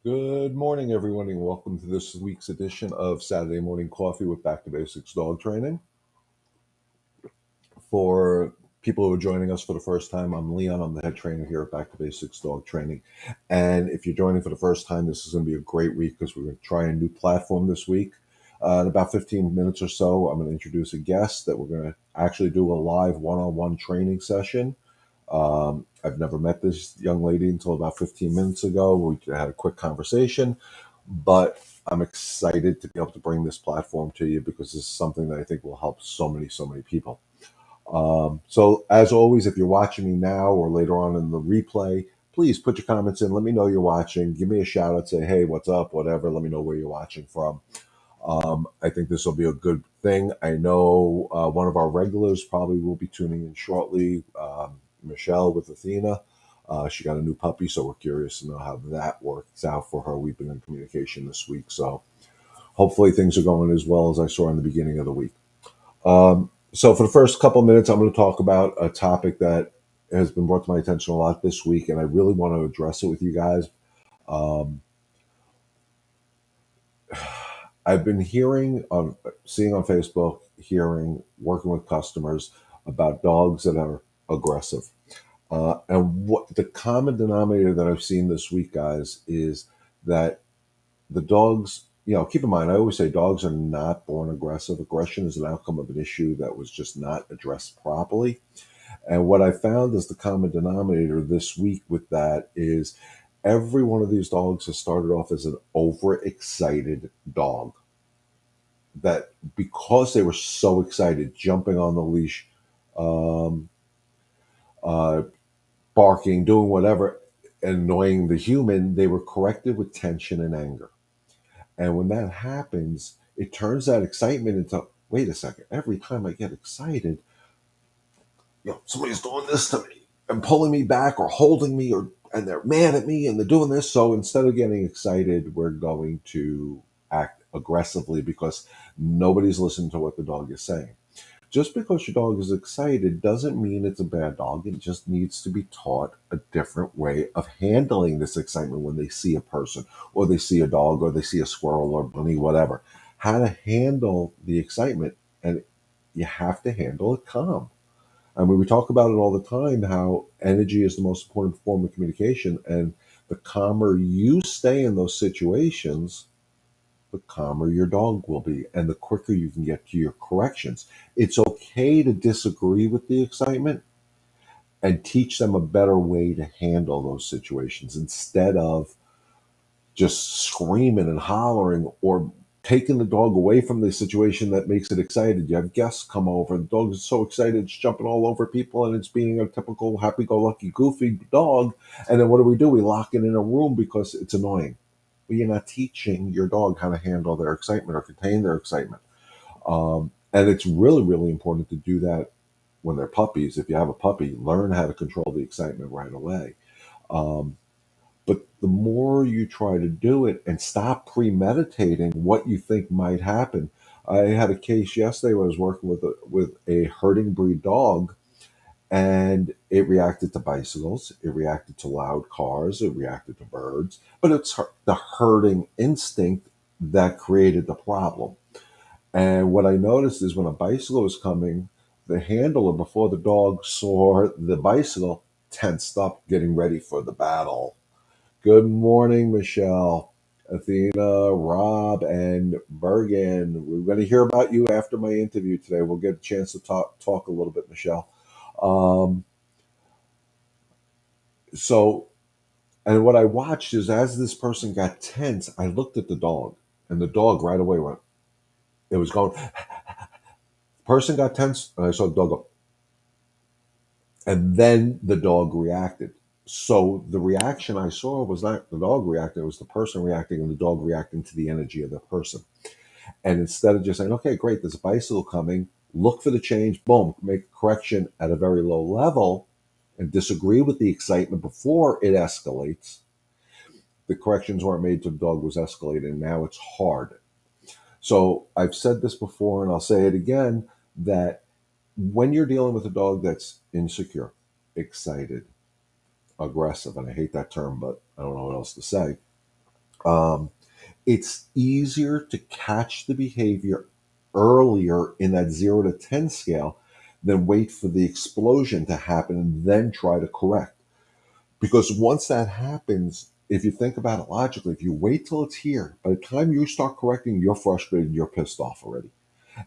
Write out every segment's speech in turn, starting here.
Good morning, everyone, and welcome to this week's edition of Saturday Morning Coffee with Back to Basics Dog Training. For people who are joining us for the first time, I'm Leon. I'm the head trainer here at Back to Basics Dog Training. And if you're joining for the first time, this is going to be a great week because we're going to try a new platform this week. In about 15 minutes or so, I'm going to introduce a guest that we're going to actually do a live one-on-one training session. I've never met this young lady until about 15 minutes ago. We had a quick conversation, but I'm excited to be able to bring this platform to you because this is something that I think will help so many people. So as always, if you're watching me now or later on in the replay, please put your comments in. Let me know you're watching. Give me a shout out. Say, hey, what's up? Whatever. Let me know where you're watching from. I think this will be a good thing. I know one of our regulars probably will be tuning in shortly. Michelle with Athena. She got a new puppy, so we're curious to know how that works out for her. We've been in communication this week, so hopefully things are going as well as I saw in the beginning of the week. So for the first couple minutes, I'm going to talk about a topic that has been brought to my attention a lot this week, and I really want to address it with you guys. Um, I've been seeing on Facebook, working with customers about dogs that are aggressive. And what the common denominator that I've seen this week, guys, is that the dogs, keep in mind, I always say dogs are not born aggressive. Aggression is an outcome of an issue that was just not addressed properly. And what I found is the common denominator this week with that is every one of these dogs has started off as an overexcited dog. That because they were so excited, jumping on the leash, um, uh, barking, doing whatever, annoying the human, they were corrected with tension and anger. And when that happens, it turns that excitement into, wait a second, every time I get excited, somebody's doing this to me and pulling me back or holding me and they're mad at me and they're doing this. So instead of getting excited, we're going to act aggressively because nobody's listening to what the dog is saying. Just because your dog is excited doesn't mean it's a bad dog. It just needs to be taught a different way of handling this excitement when they see a person or they see a dog or they see a squirrel or bunny, whatever. How to handle the excitement, and you have to handle it calm. I mean, we talk about it all the time, how energy is the most important form of communication. And the calmer you stay in those situations, the calmer your dog will be and the quicker you can get to your corrections. It's okay to disagree with the excitement and teach them a better way to handle those situations instead of just screaming and hollering or taking the dog away from the situation that makes it excited. You have guests come over, the dog is so excited, it's jumping all over people, and it's being a typical happy go lucky, goofy dog. And then what do? We lock it in a room because it's annoying. But you're not teaching your dog how to handle their excitement or contain their excitement. And it's really, really important to do that when they're puppies. If you have a puppy, learn how to control the excitement right away. Um, but the more you try to do it and stop premeditating what you think might happen. I had a case yesterday where I was working with a herding breed dog, and it reacted to bicycles, it reacted to loud cars, it reacted to birds, but it's the herding instinct that created the problem. And what I noticed is when a bicycle was coming, the handler, before the dog saw the bicycle, tensed up, getting ready for the battle. Good morning, Michelle, Athena, Rob, and Bergen. We're going to hear about you after my interview today. We'll get a chance to talk a little bit, Michelle. Um, so, and what I watched is as this person got tense, I looked at the dog, and the dog right away went. It was going. Person got tense, and I saw the dog go, and then the dog reacted. So the reaction I saw was not the dog reacting; it was the person reacting, and the dog reacting to the energy of the person. And instead of just saying, okay, great, there's a bicycle coming, look for the change, boom, make a correction at a very low level and disagree with the excitement before it escalates. The corrections weren't made till the dog was escalating. Now it's hard. So I've said this before and I'll say it again that when you're dealing with a dog that's insecure, excited, aggressive, and I hate that term, but I don't know what else to say, Um, it's easier to catch the behavior earlier in that 0 to 10 scale than wait for the explosion to happen and then try to correct. Because once that happens, if you think about it logically, if you wait till it's here, by the time you start correcting, you're frustrated, you're pissed off already.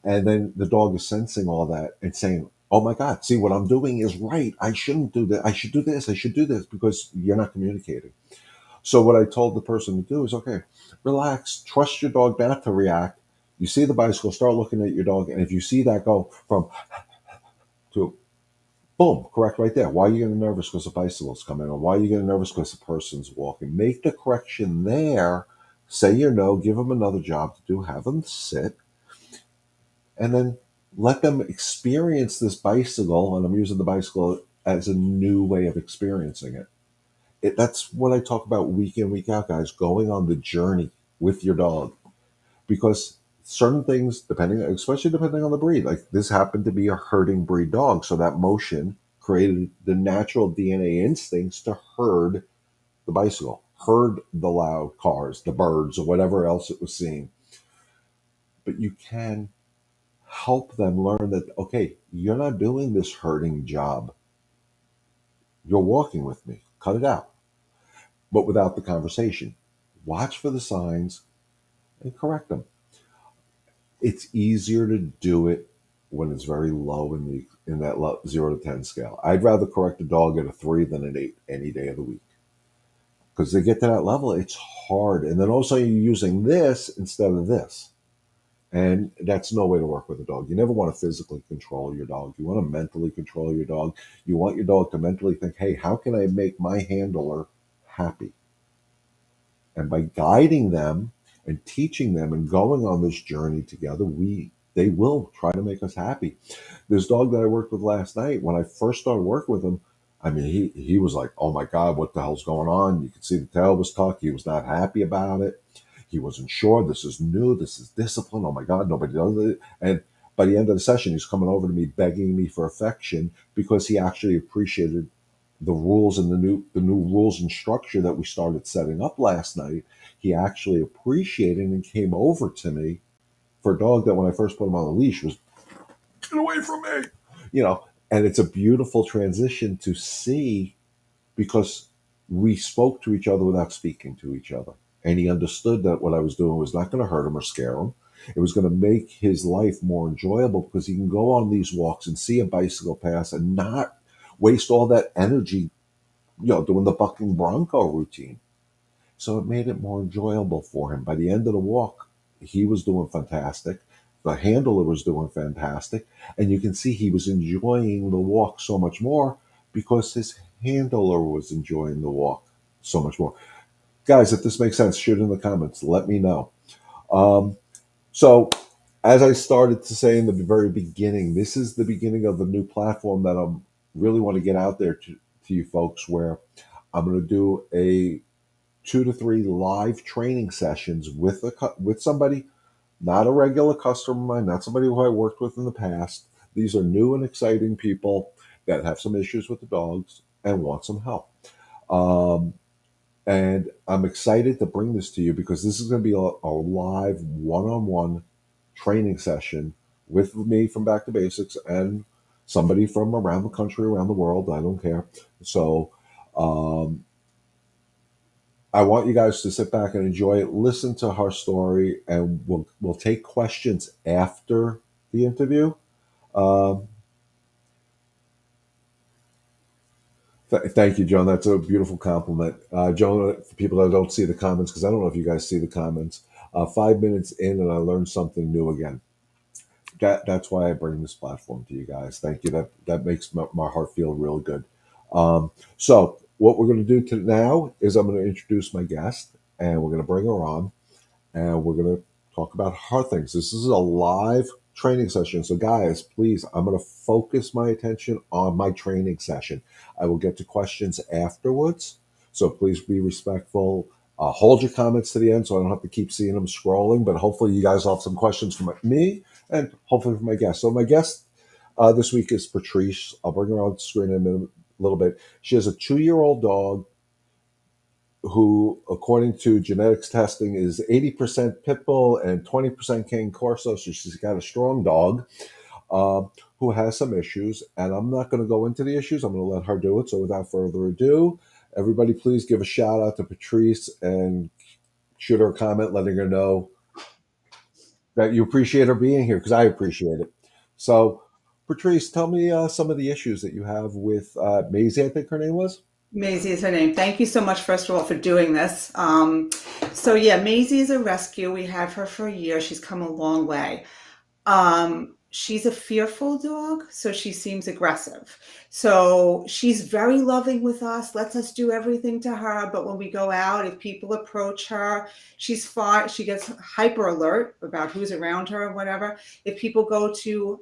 And then the dog is sensing all that and saying, oh my God, see what I'm doing is right. I shouldn't do that. I should do this. I should do this, because you're not communicating. So what I told the person to do is, okay, relax, trust your dog not to react. You see the bicycle, start looking at your dog. And if you see that go from to boom, correct right there. Why are you getting nervous because the bicycle's coming? Or why are you getting nervous because the person's walking? Make the correction there. Say your no, give them another job to do, have them sit, and then let them experience this bicycle. And I'm using the bicycle as a new way of experiencing it. That's what I talk about week in, week out, guys, going on the journey with your dog. Because certain things, especially depending on the breed, like this happened to be a herding breed dog. So that motion created the natural DNA instincts to herd the bicycle, herd the loud cars, the birds, or whatever else it was seeing. But you can help them learn that, okay, you're not doing this herding job. You're walking with me. Cut it out. But without the conversation. Watch for the signs and correct them. It's easier to do it when it's very low in that 0 to 10 scale. I'd rather correct a dog at a 3 than an 8 any day of the week, because they get to that level, it's hard. And then also you're using this instead of this. And that's no way to work with a dog. You never want to physically control your dog. You want to mentally control your dog. You want your dog to mentally think, hey, how can I make my handler happy? And by guiding them and teaching them and going on this journey together, they will try to make us happy. This dog that I worked with last night, when I first started working with him, I mean, he was like, oh my God, what the hell's going on? You could see the tail was tucked. He was not happy about it. He wasn't sure. This is new. This is discipline. Oh my God, nobody does it. And by the end of the session, he's coming over to me, begging me for affection, because he actually appreciated the rules and the new rules and structure that we started setting up last night. He actually appreciated and came over to me. For a dog that when I first put him on the leash was, get away from me, you know. And it's a beautiful transition to see, because we spoke to each other without speaking to each other, and he understood that what I was doing was not going to hurt him or scare him. It was going to make his life more enjoyable, because he can go on these walks and see a bicycle pass and not waste all that energy, doing the bucking bronco routine. So it made it more enjoyable for him. By the end of the walk, he was doing fantastic. The handler was doing fantastic. And you can see he was enjoying the walk so much more, because his handler was enjoying the walk so much more. Guys, if this makes sense, shoot in the comments. Let me know. Um, so, as I started to say in the very beginning, this is the beginning of the new platform that I really want to get out there to you folks, where I'm going to do a 2 to 3 live training sessions with somebody, not a regular customer of mine, not somebody who I worked with in the past. These are new and exciting people that have some issues with the dogs and want some help. Um, and I'm excited to bring this to you, because this is going to be a live one-on-one training session with me from Back to Basics and somebody from around the country, around the world. I don't care. So, um, I want you guys to sit back and enjoy it, listen to her story, and we'll take questions after the interview. Um, Thank you, Joan. That's a beautiful compliment. Joan, for people that don't see the comments, because I don't know if you guys see the comments, 5 minutes in and I learned something new again. That's why I bring this platform to you guys. Thank you. That makes my heart feel real good. So what we're going to do now is I'm going to introduce my guest, and we're going to bring her on, and we're going to talk about hard things. This is a live training session. So, guys, please, I'm going to focus my attention on my training session. I will get to questions afterwards. So, please be respectful. Hold your comments to the end so I don't have to keep seeing them scrolling. But hopefully, you guys will have some questions from me and hopefully from my guest. So, my guest this week is Patrice. I'll bring her on screen in a little bit. She has a 2-year-old dog. who, according to genetics testing, is 80% pit bull and 20% cane corso. So she's got a strong dog, uh, who has some issues. And I'm not going to go into the issues. I'm going to let her do it. So without further ado, everybody, please give a shout out to Patrice and shoot her a comment letting her know that you appreciate her being here, because I appreciate it. So, Patrice, tell me some of the issues that you have with Maisie, I think her name was. Maisie is her name. Thank you so much, first of all, for doing this. So yeah, Maisie is a rescue. We have her for a year. She's come a long way. She's a fearful dog, so she seems aggressive. So she's very loving with us, lets us do everything to her. But when we go out, if people approach her, she's fine. She gets hyper alert about who's around her or whatever. If people go to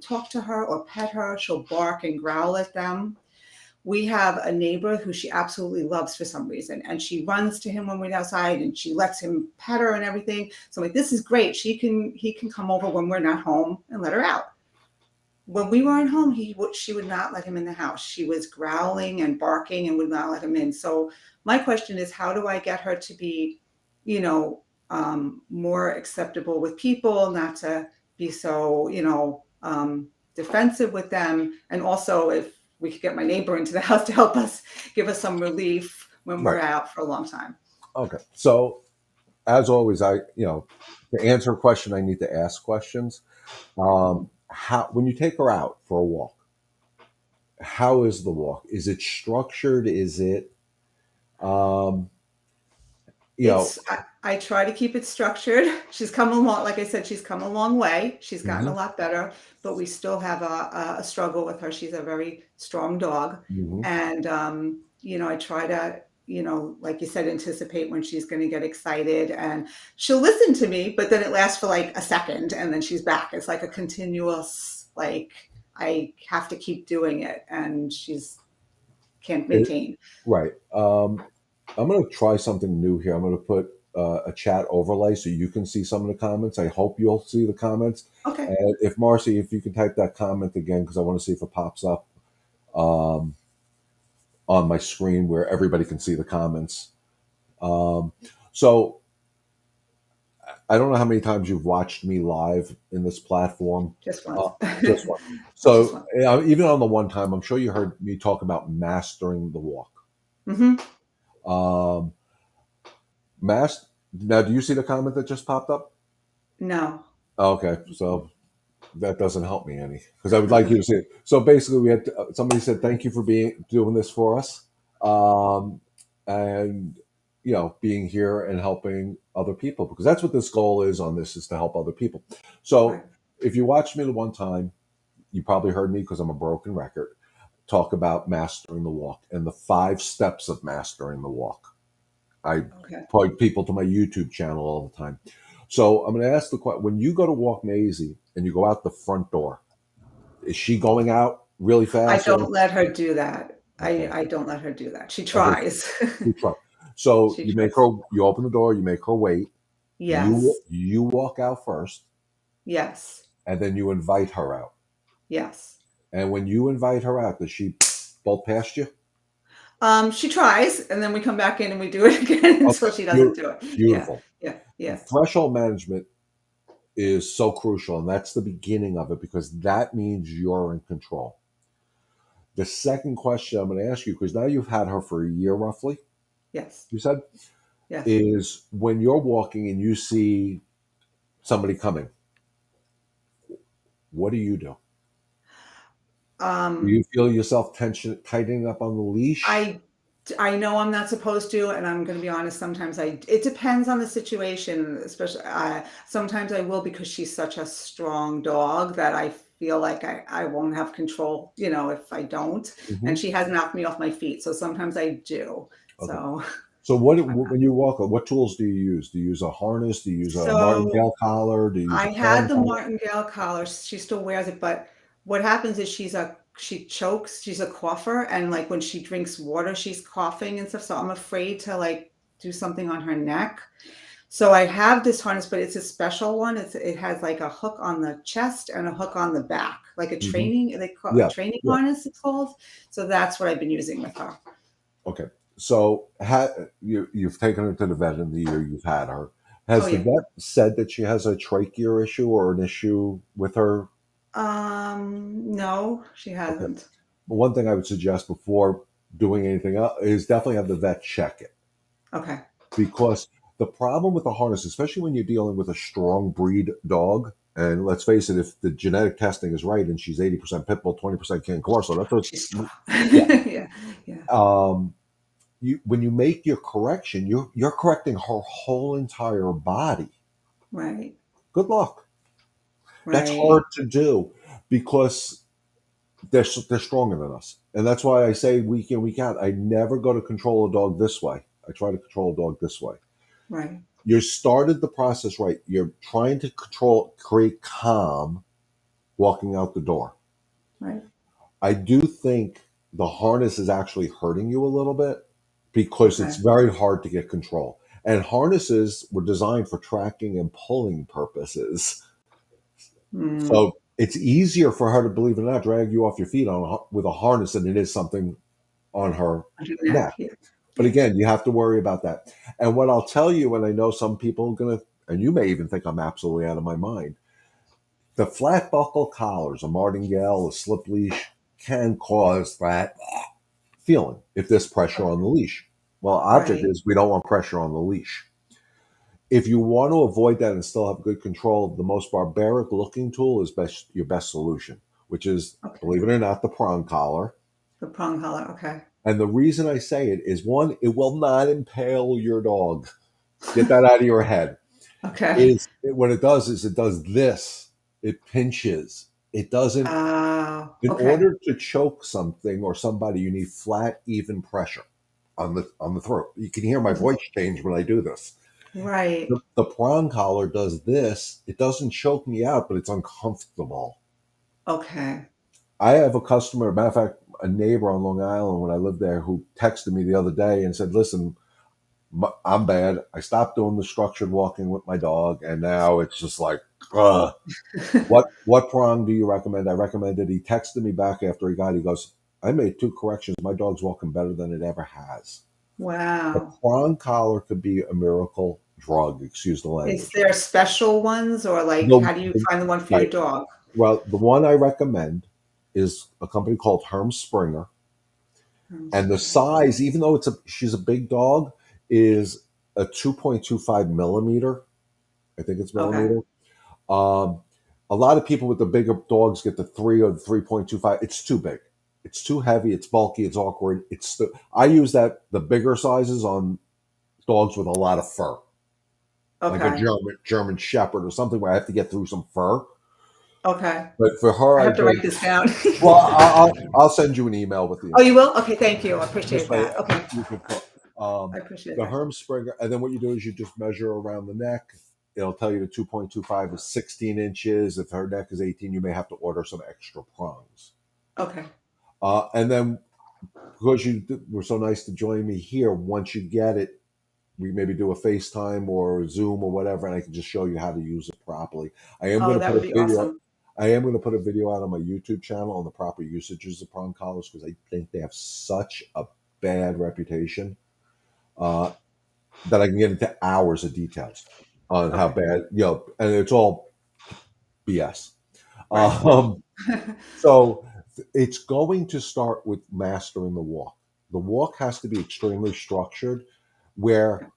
talk to her or pet her, she'll bark and growl at them. We have a neighbor who she absolutely loves for some reason, and she runs to him when we're outside and she lets him pet her and everything. So I'm like, this is great. He can come over when we're not home and let her out. When we weren't home, she would not let him in the house. She was growling and barking and would not let him in. So my question is, how do I get her to be, you know, more acceptable with people, not to be so, defensive with them, and also if we could get my neighbor into the house to help us, give us some relief when we're Right. out for a long time. Okay. So, as always, to answer a question, I need to ask questions. How, when you take her out for a walk, how is the walk? Is it structured? Is it, um, you know, I try to keep it structured. She's come a long, like I said, she's come a long way. She's gotten a mhm, lot better, but we still have a struggle with her. She's a very strong dog. mhm. And, I try to, like you said, anticipate when she's going to get excited, and she'll listen to me, but then it lasts for like a second and then she's back. It's like a continuous, like I have to keep doing it and she's can't It, maintain. right. I'm going to try something new here. I'm going to put a chat overlay so you can see some of the comments. I hope you'll see the comments. Okay. And if Marcy, if you can type that comment again, because I want to see if it pops up um, on my screen where everybody can see the comments. Um, so I don't know how many times you've watched me live in this platform. Just Uh, once. just one. Just So once. even on the one time, I'm sure you heard me talk about mastering the walk. Hmm. Um, Now, do you see the comment that just popped up? No. Okay, so that doesn't help me any, because I would like you to see it. So basically, we had somebody said thank you for being doing this for us, um, and being here and helping other people, because that's what this goal is on this, is to help other people. So Right. if you watched me the one time, you probably heard me, because I'm a broken record, talk about mastering the walk and the 5 steps of mastering the walk. I Okay. point people to my YouTube channel all the time. So I'm going to ask the question: when you go to walk Maisie and you go out the front door, is she going out really I fast? Or don't let her do that. okay, I don't let her do that. She okay, tries. good try. So She you make tries. her, you open the door, you make her wait. You Yes. you walk out first, Yes. and then you invite her out. Yes. And when you invite her out, does she bolt past you? She tries, and then we come back in and we do it again Okay, until she doesn't do it. Yeah. beautiful. Yeah. Yeah. Threshold management is so crucial, and that's the beginning of it, because that means you're in control. The second question I'm going to ask you, because now you've had her for a year roughly, Yes. you said, Yes. is when you're walking and you see somebody coming, what do you do? Do Um, you feel yourself tightening up on the leash? I I know I'm not supposed to, and I'm going to be honest. Sometimes it depends on the situation. Especially, sometimes I will, because she's such a strong dog that I feel like I won't have control. If I don't, and Hmm. she has knocked me off my feet. So sometimes I do. Okay. So, So when you walk, what tools do you use? Do you use a harness? Do you use a so martingale collar? Do you use I a had prong the collar? martingale collar. She still wears it, but what happens is she chokes. She's a cougher, and like when she drinks water, she's coughing and stuff. So I'm afraid to like do something on her neck. So I have this harness, but it's a special one. It has like a hook on the chest and a hook on the back, like a Hmm. training. They call a Yeah. training Yeah. harness. It's called. So that's what I've been using with her. Okay. So you've taken her to the vet in the year you've had her. Oh Has the yeah. vet said that she has a trachea issue or an issue with her? No, she Okay. hasn't. One thing I would suggest before doing anything else is definitely have the vet check it, Okay. because the problem with the harness, especially when you're dealing with a strong breed dog, and let's face it, if the genetic testing is right and she's 80% pit bull, 20% King Corso, that's a, She's strong. yeah. Yeah. Yeah. Um, when you make your correction, you're correcting her whole entire body. Right. Good luck. That's hard Right. to do because they're stronger than us, and that's why I say week in week out, I never go to control a dog this way. I try to control a dog this way. Right. You started the process right. You're trying to create calm walking out the door. Right. I do think the harness is actually hurting you a little bit because it's Okay. very hard to get control. And harnesses were designed for tracking and pulling purposes. Mm. So it's easier for her to, believe it or not, drag you off your feet with a harness than it is something on her Under the neck. neck. Yeah. But Yeah. again, you have to worry about that. And what I'll tell you, and I know some people are going to, and you may even think I'm absolutely out of my mind, the flat buckle collars, a martingale, a slip leash, can cause that feeling if there's pressure on Okay. the leash. Well, object Right. is we don't want pressure on the leash. If you want to avoid that and still have good control, the most barbaric looking tool is your best solution, which is, Okay. believe it or not, the prong collar. The prong collar. Okay. And the reason I say it is, one, it will not impale your dog. Get that out of your head. Okay. What it does is it does this. It pinches. It doesn't. In Okay. order to choke something or somebody, you need flat, even pressure on the throat. You can hear my Mhm. voice change when I do this. Right. The prong collar does this. It doesn't choke me out, but it's uncomfortable. Okay. I have a customer, matter of fact, a neighbor on Long Island when I lived there, who texted me the other day and said, "Listen, I'm bad. I stopped doing the structured walking with my dog, and now it's just like, ugh. What prong do you recommend?" I recommended. He texted me back after he got it. He goes, "I made two corrections. My dog's walking better than it ever has." The Wow. prong collar could be a miracle drug. Excuse the Is language. there special ones or like The, how do you the, find the one for your right. dog? Well, the one I recommend is a company called Herm Springer, and the Hamstring. size, even though she's a big dog, is a 2.25 millimeter. I think it's Okay. millimeter. Um, a lot of people with the bigger dogs get the 3 or the 3.25. It's too big. It's too heavy. It's bulky. It's awkward. I use the bigger sizes on dogs with a lot of fur, like a Okay. German Shepherd or something where I have to get through some fur. Okay. But for her, I I have to just write this down. well, I'll send you an email with the Oh, you information. will? Okay, thank you. I This appreciate way, that. Okay. you can put I appreciate the that. Herm Springer, and then what you do is you just measure around the neck. It'll tell you the 2.25 is 16 inches. If her neck is 18, you may have to order some extra prongs. Okay. And then, because were so nice to join me here, once you get it, we maybe do a FaceTime or Zoom or whatever, and I can just show you how to use it properly. I am Oh, going to that put would a be video. awesome. I am going to put a video out on my YouTube channel on the proper usages of prong collars, because I think they have such a bad reputation, uh, that I can get into hours of details on how Okay. bad, and it's all BS. Right. Um, so it's going to start with mastering the walk. The walk has to be extremely structured, where,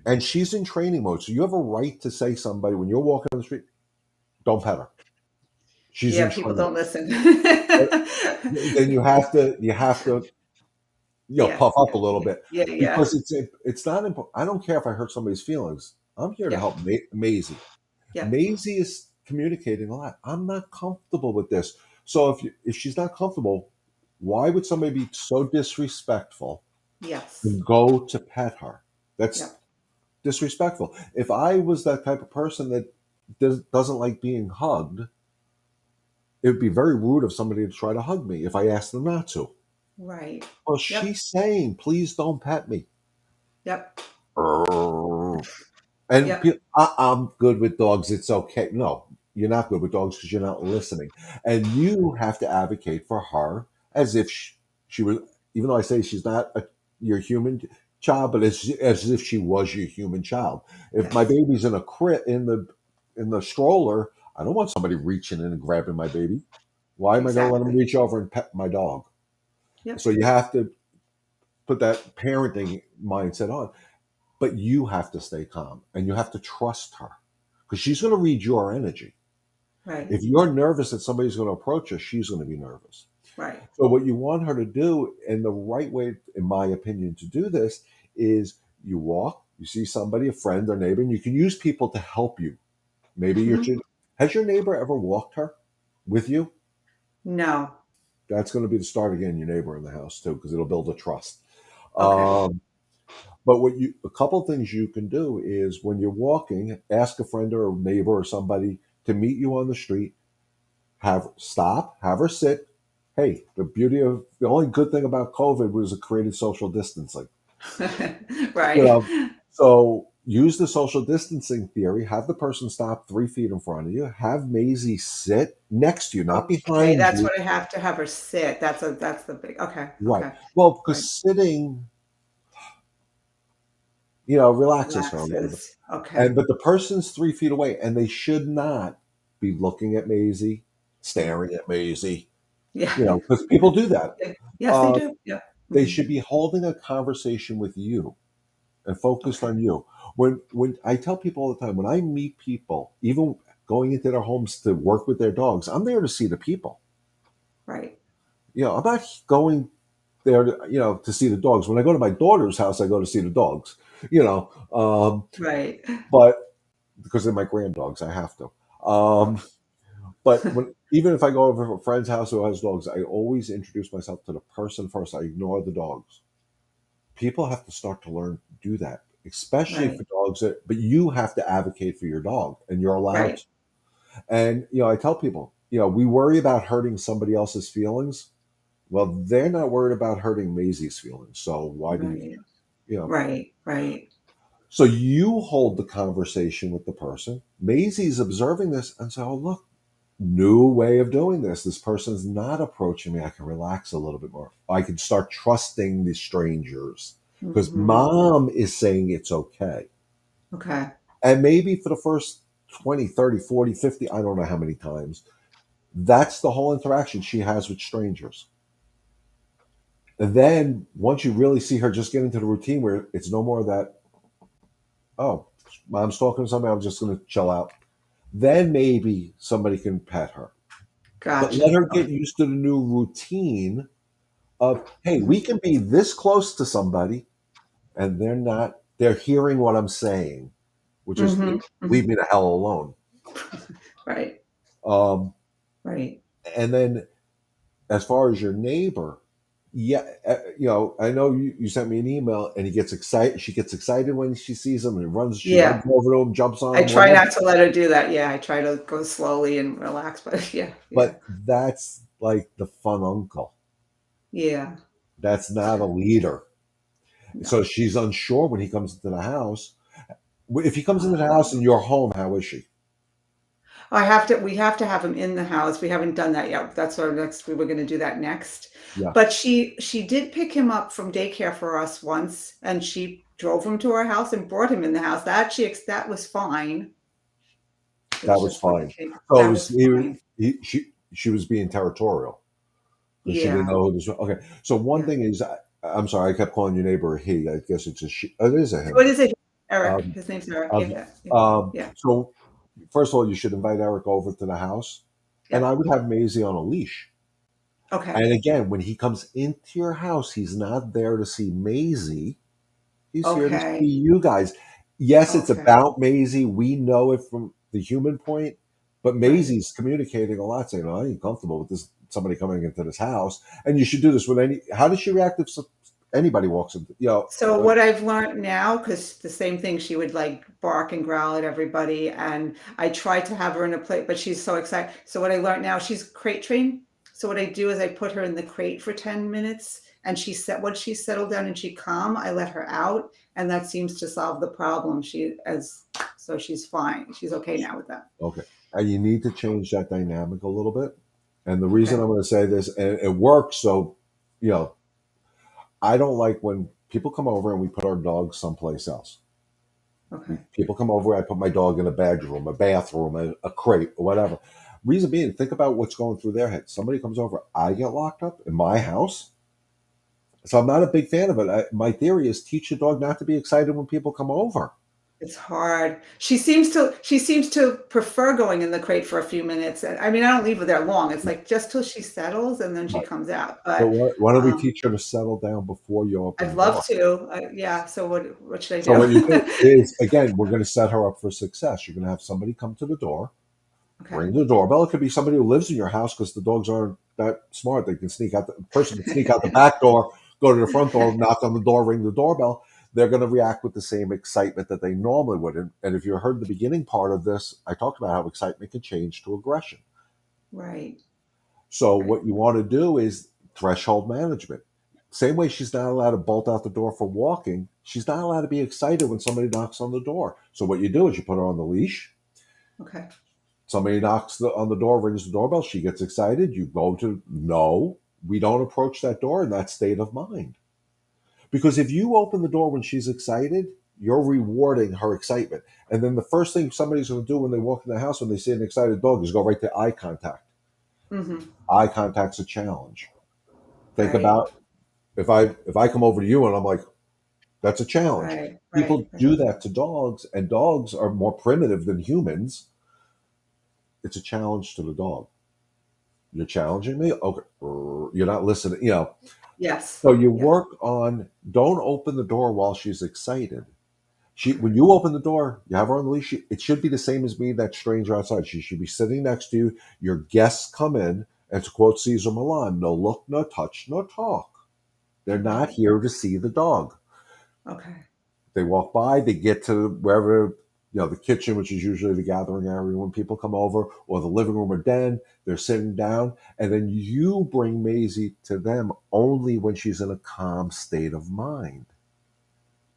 and she's in training mode. So you have a right to say somebody when you're walking on the street, don't pet her. She's in Yeah, people training. don't listen. Then you have to Yeah, puff up yeah, a little yeah, bit, yeah, yeah, because it's not important. I don't care if I hurt somebody's feelings. I'm here to yeah, help Maisie. yeah, Maisie is communicating a lot. I'm not comfortable with this. So if she's not comfortable, why would somebody be so disrespectful yes, and go to pet her? That's yep, disrespectful. If I was that type of person that doesn't like being hugged, it would be very rude of somebody to try to hug me if I asked them not to. right, Well, yep, she's saying, "Please don't pet me." yep, And yep, I'm good with dogs. It's okay. No, you're not good with dogs because you're not listening. And you have to advocate for her as if she was, even though I say she's not. your human child, but as if she was your human child. If my Yes. baby's in a crib in the stroller, I don't want somebody reaching in and grabbing my baby. Why am I going to let them Exactly. reach over and pet my dog? Yep. So you have to put that parenting mindset on, but you have to stay calm and you have to trust her because she's going to read your energy. Right. If you're nervous that somebody's going to approach her, she's going to be nervous. Right. So what you want her to do, and the right way, in my opinion, to do this is you walk, you see somebody, a friend or neighbor, and you can use people to help you. Maybe your Hmm. has your neighbor ever walked her with you? No. That's going to be the start again, your neighbor in the house too, because it'll build a trust. Okay. Um, but a couple of things you can do is when you're walking, ask a friend or a neighbor or somebody to meet you on the street. Have her sit. Hey, the only good thing about COVID was it created social distancing. You Right. know, so use the social distancing theory. Have the person stop 3 feet in front of you. Have Maisie sit next to you, not Okay, behind that's you. what I have to have her sit. That's the big. Okay. Right. Okay. Well, Right. because sitting, relaxes her a little bit. Relaxes. Okay. And but the person's 3 feet away, and they should not be looking at Maisie, Yeah. staring at Maisie. Yeah. Because people do that. Yes, they Uh, do. Yeah. they Hmm. should be holding a conversation with you and focused Okay. on you. When I tell people all the time, when I meet people, even going into their homes to work with their dogs, I'm there to see the people. Right. I'm not going there to see the dogs. When I go to my daughter's house, I go to see the dogs. You know, Right. but because they're my grand dogs, I have to. Um, Okay. but even if I go over to a friend's house who has dogs, I always introduce myself to the person first. I ignore the dogs. People have to start to learn to do that, especially Right. for dogs but you have to advocate for your dog and you're allowed Right. to. And I tell people, we worry about hurting somebody else's feelings. Well, they're not worried about hurting Maisie's feelings. So why do we Right. care? You know. Right. Right. So you hold the conversation with the person. Maisie's observing this and say, "Oh, look, new way of doing this. This person's not approaching me. I can relax a little bit more. I can start trusting the strangers because Hmm. mom is saying it's okay." Okay. And maybe for the first 20, 30, 40, 50, I don't know how many times, that's the whole interaction she has with strangers. And then once you really see her just get into the routine where it's no more that, oh, mom's talking to somebody, I'm just going to chill out. Then maybe somebody can pet her. But let Gotcha. her Okay. get used to the new routine of, hey, we can be this close to somebody and they're hearing what I'm saying, which is Hmm. Hmm. leave me the hell alone. Right. Um, Right. and then as far as your neighbor, yeah, I know you sent me an email and he gets excited. She gets excited when she sees him and she runs Yeah. over to him, jumps on I him, try whatever. not to let her do that. Yeah. I try to go slowly and relax, but yeah. Yeah. But that's like the fun uncle. Yeah. That's not a leader. So No. she's unsure when he comes into the house. If he comes into the house Oh. and you're home, how is she? We have to have him in the house. We haven't done that yet. That's our next, we were going to do that next. Yeah, But she did pick him up from daycare for us once and she drove him to our house and brought him in the house. That was fine. It that was was just when the fine. kid, So it that was was fine. she was being territorial because she didn't Yeah. know who this was. Okay, so one Yeah. thing is, I'm sorry, I kept calling your neighbor a he. I guess it's a she. It is a him. What is it? Eric. Um, His name's Eric. um, Yeah. Yeah. Yeah. so first of all, you should invite Eric over to the house, and Yeah. I would have Maisie on a leash. Okay. And again, when he comes into your house, he's not there to see Maisie. He's here to see Okay. you guys. Yes, it's Okay. about Maisie. We know it from the human point, but Right. Maisie's communicating a lot, saying, "Oh, I ain't comfortable with this somebody coming into this house." And you should do this with any. How does she react if anybody walks into? So what I've learned now, because the same thing, she would like bark and growl at everybody, and I tried to have her in a plate, but she's so excited. So what I learned now, she's crate trained. So what I do is I put her in the crate for 10 minutes, and once she's settled down and she calm, I let her out, and that seems to solve the problem. So she's fine. She's okay now with that. Okay, and you need to change that dynamic a little bit. And the reason Okay. I'm going to say this, and it works, so you know, I don't like when People come over and we put our dogs someplace else. Okay. People come over, I put my dog in a bedroom, a bathroom, a crate, or whatever. Reason being, think about what's going through their head. Somebody comes over, I get locked up in my house. So I'm not a big fan of it. My theory is teach your dog not to be excited when people come over. It's hard. She seems to prefer going in the crate for a few minutes. And I mean, I don't leave her there long. It's like just till she settles and then she Right. comes out. So But why don't we um, teach her to settle down before you open I'd the love door? to. Yeah. So what should I So what you do do? is, again, we're going to set her up for success. You're going to have somebody come to the door, Okay. ring the doorbell. It could be somebody who lives in your house because the dogs aren't that smart. They can sneak out. The person can sneak out the back door, go to the front door, knock on the door, ring the doorbell. They're going to react with the same excitement that they normally would. And if you heard the beginning part of this, I talked about how excitement can change to aggression. Right. So Right. what you want to do is threshold management. Same way she's not allowed to bolt out the door for walking, she's not allowed to be excited when somebody knocks on the door. So what you do is you put her on the leash. Okay. Somebody knocks on the door, rings the doorbell. She gets excited. You go to no. We don't approach that door in that state of mind. Because if you open the door when she's excited, you're rewarding her excitement. And then the first thing somebody's going to do when they walk in the house when they see an excited dog is go right to eye contact. Mm-hmm. Eye contact's a challenge. Think Right. about if I come over to you and I'm like, that's a challenge. Right. Right. People Right. do that to dogs, and dogs are more primitive than humans. It's a challenge to the dog. You're challenging me? Okay. You're not listening. Yes. So you Yep. work on don't open the door while she's excited. When you open the door, you have her on the leash. It should be the same as me, that stranger outside. She should be sitting next to you. Your guests come in, and to quote Caesar Milan, no look, no touch, no talk. They're not Right. here to see the dog. Okay. They walk by, they get to wherever, the kitchen, which is usually the gathering area when people come over, or the living room or den. They're sitting down, and then you bring Maisie to them only when she's in a calm state of mind.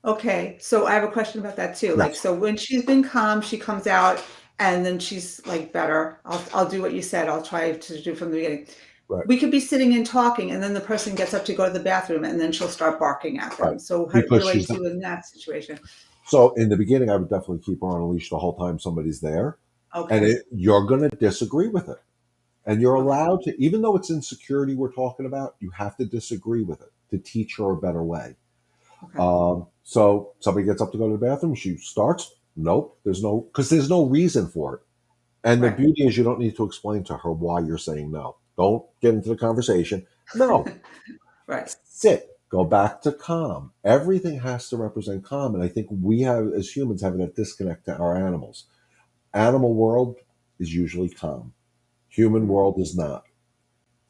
Okay, so I have a question about that too. Like, Yes, so when she's been calm, she comes out and then she's like better. I'll do what you said. I'll try to do from the beginning. right, We could be sitting and talking, and then the person gets up to go to the bathroom, and then she'll start barking at right. them. So what Because do I she's not. do in that situation? So in the beginning, I would definitely keep her on a leash the whole time somebody's there, and Okay, you're going to disagree with it, and you're okay, allowed to, even though it's insecurity we're talking about, you have to disagree with it to teach her a better way. okay, So somebody gets up to go to the bathroom. She starts. Nope. There's no reason for it. And the right, beauty is you don't need to explain to her why you're saying no. Don't get into the conversation. No. right. Sit. Go back to calm. Everything has to represent calm. And I think we have, as humans, have that disconnect to our animals. Animal world is usually calm. Human Mm, world is not.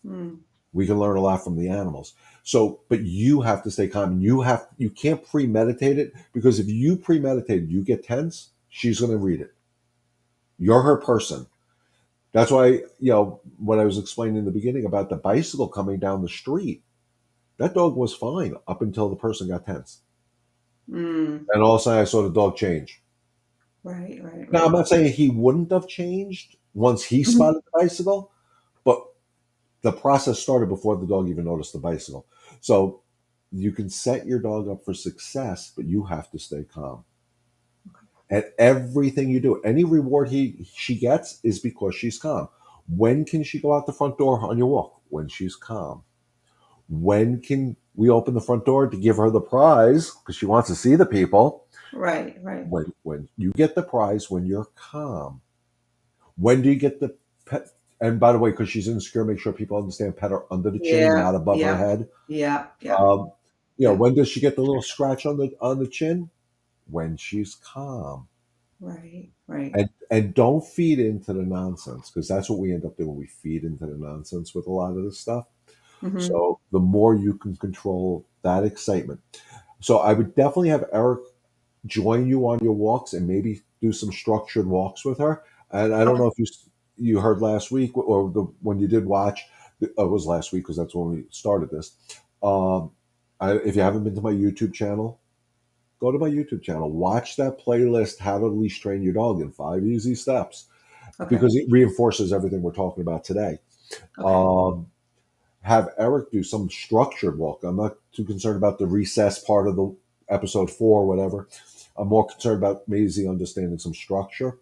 mm, We can learn a lot from the animals. So, but you have to stay calm. You can't premeditate it, because if you premeditate it, you get tense, she's going to read it. You're her person. That's why, when I was explaining in the beginning about the bicycle coming down the street, that dog was fine up until the person got tense. mm. And all of a sudden I saw the dog change. Right, right, Now, I'm right. not saying he wouldn't have changed once he Mhm. spotted the bicycle, but the process started before the dog even noticed the bicycle. So you can set your dog up for success, but you have to stay calm. And everything you do, any reward she gets is because she's calm. When can she go out the front door on your walk? When she's calm. When can we open the front door to give her the prize because she wants to see the people? Right, right. When you get the prize when you're calm. When do you get the pet? And by the way, because she's insecure, make sure people understand pet her under the chin, Yeah, not above her yeah, head. yeah, yeah, Um, yeah. when does she get the little scratch on the chin? When she's calm. Right, right. And don't feed into the nonsense, because that's what we end up doing. We feed into the nonsense with a lot of this stuff. Hmm. So the more you can control that excitement. So I would definitely have Eric join you on your walks and maybe do some structured walks with her. And I don't Okay, know if you heard last week, or when you did watch, it was last week because that's when we started this. Um, if you haven't been to my YouTube channel, go to my YouTube channel. Watch that playlist, How to Leash Train Your Dog in 5 Easy Steps, okay, because it reinforces everything we're talking about today. okay. Um, have Eric do some structured walk. I'm not too concerned about the recess part of the episode 4 or whatever. I'm more concerned about Maisie understanding some structure,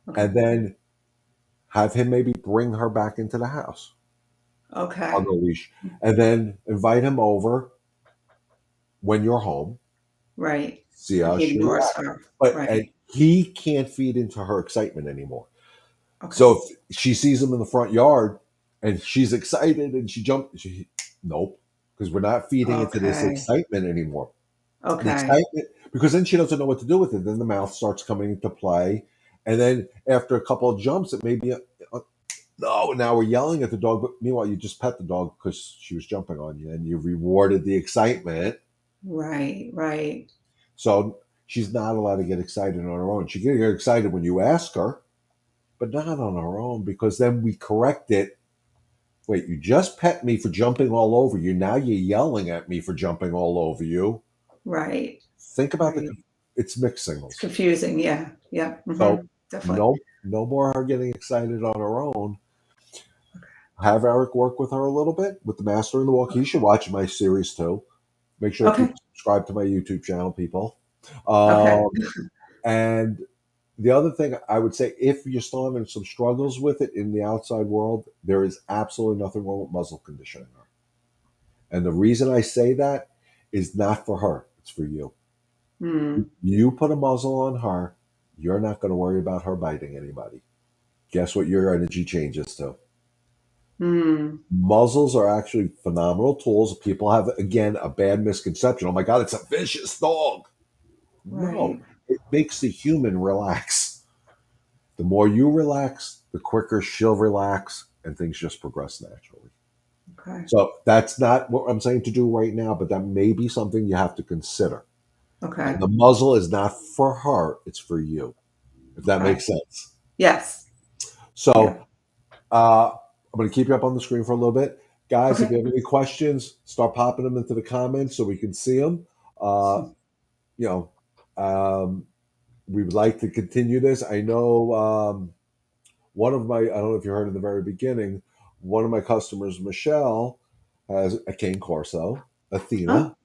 Okay. and then have him maybe bring her back into the house on Okay. the leash, and then invite him over when you're home, Right. see And how he she ignores reacts. her. But and Right. he can't feed into her excitement anymore. Okay. So if she sees him in the front yard and she's excited and she jumps, nope, because we're not feeding into this Okay. excitement anymore. The Okay. excitement, because then she doesn't know what to do with it. Then the mouth starts coming into play. And then after a couple of jumps, it may be, no, now we're yelling at the dog. But meanwhile, you just pet the dog because she was jumping on you and you rewarded the excitement. Right. Right. So she's not allowed to get excited on her own. She can get excited when you ask her, but not on her own because then we correct it. Wait, you just pet me for jumping all over you. Now you're yelling at me for jumping all over you. Right. Think about Right. it's mixed It's signals. confusing. Yeah. Yeah. So Definitely. no more her getting excited on her own. Have Eric work with her a little bit with the Master in the Walk. He should watch my series too. Make sure Okay. people subscribe to my YouTube channel, people. Okay. And the other thing I would say, if you're still having some struggles with it in the outside world, there is absolutely nothing wrong with muzzle conditioning her. And the reason I say that is not for her, it's for you. Hmm. You put a muzzle on her, you're not going to worry about her biting anybody. Guess what your energy changes to? Hmm. Muzzles are actually phenomenal tools. People have, again, a bad misconception. Oh my God, it's a vicious dog. No, Right. it makes the human relax. The more you relax, the quicker she'll relax, and things just progress naturally. Okay. So that's not what I'm saying to do right now, but that may be something you have to consider. And Okay. the muzzle is not for her, it's for you, if that Okay. makes sense. Yes. Yeah. So I'm going to keep you up on the screen for a little bit. Guys, if Okay. you have any questions, start popping them into the comments so we can see them. Uh, you know, um, we would like to continue this. I know one of my, I don't know if you heard in the very beginning, one of my customers, Michelle, has a cane corso, Athena,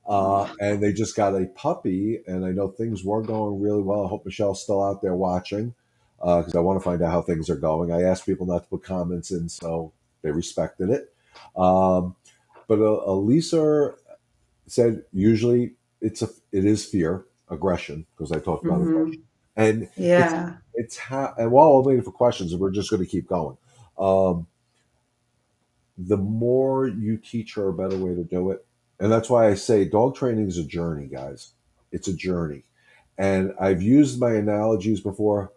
Oh. Oh. and they just got a puppy. And I know things were going really well. I hope Michelle's still out there watching because I want to find out how things are going. I asked people not to put comments in, so they respected it. Um, but Elisa said usually it is fear, aggression, because I talked about Hmm. aggression, and it's Yeah. it's how. And while I'm waiting for questions, we're just going to keep going. Um, the more you teach her a better way to do it, and that's why I say dog training is a journey, guys. It's a journey, and I've used my analogies before.